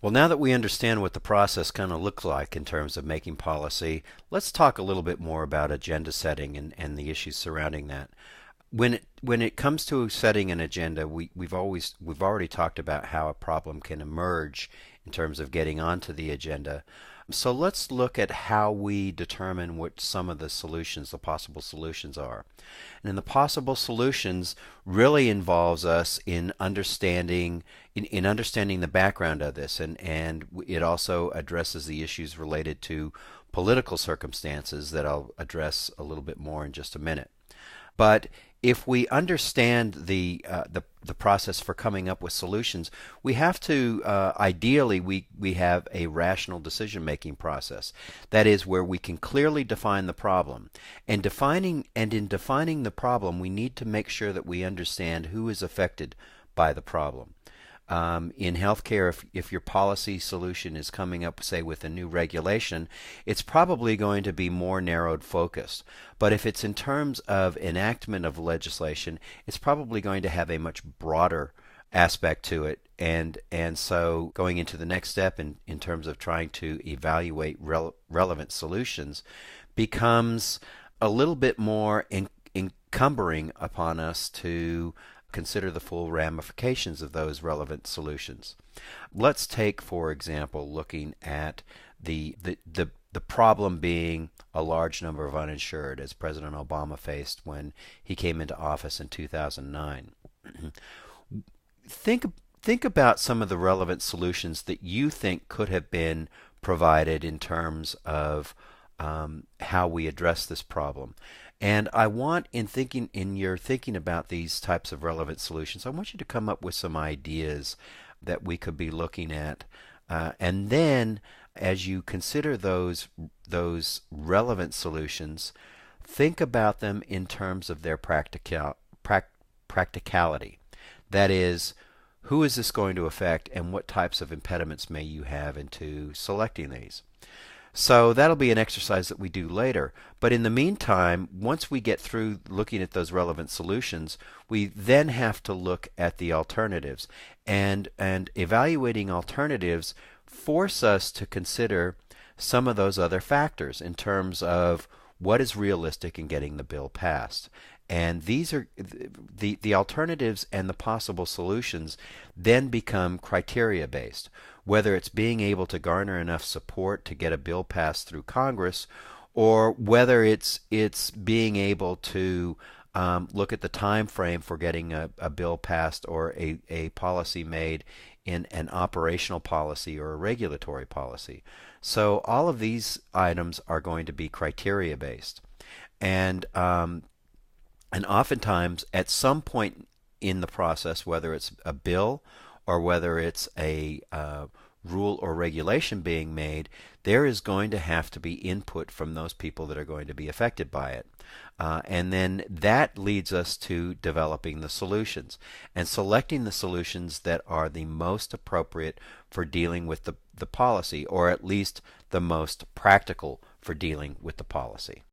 Well, now that we understand what the process kind of looks like in terms of making policy, let's talk a little bit more about agenda setting and the issues surrounding that. When it comes to setting an agenda, we've already talked about how a problem can emerge in terms of getting onto the agenda. So let's look at how we determine what some of the solutions, the possible solutions are. And the possible solutions really involves us in understanding the background of this, and it also addresses the issues related to political circumstances that I'll address a little bit more in just a minute. But if we understand the process for coming up with solutions, we have to ideally we have a rational decision making process. That is where we can clearly define the problem. And in defining the problem, we need to make sure that we understand who is affected by the problem. In healthcare, if your policy solution is coming up, say, with a new regulation, it's probably going to be more narrowed focused. But if it's in terms of enactment of legislation, it's probably going to have a much broader aspect to it. And so going into the next step in terms of trying to evaluate relevant solutions becomes a little bit more encumbering upon us to consider the full ramifications of those relevant solutions. Let's take, for example, looking at the problem being a large number of uninsured, as President Obama faced when he came into office in 2009. Think about some of the relevant solutions that you think could have been provided in terms of how we address this problem. And I want, in your thinking about these types of relevant solutions, I want you to come up with some ideas that we could be looking at. And then, as you consider those relevant solutions, think about them in terms of their practicality. That is, who is this going to affect, and what types of impediments may you have into selecting these? So that'll be an exercise that we do later. But in the meantime, once we get through looking at those relevant solutions, we then have to look at the alternatives. And evaluating alternatives force us to consider some of those other factors in terms of what is realistic in getting the bill passed. And these are the alternatives and the possible solutions then become criteria based. Whether it's being able to garner enough support to get a bill passed through Congress, or whether it's being able to look at the time frame for getting a bill passed or a policy made in an operational policy or a regulatory policy. So all of these items are going to be criteria based. And oftentimes, at some point in the process, whether it's a bill or whether it's a rule or regulation being made, there is going to have to be input from those people that are going to be affected by it. And then that leads us to developing the solutions and selecting the solutions that are the most appropriate for dealing with the policy, or at least the most practical for dealing with the policy.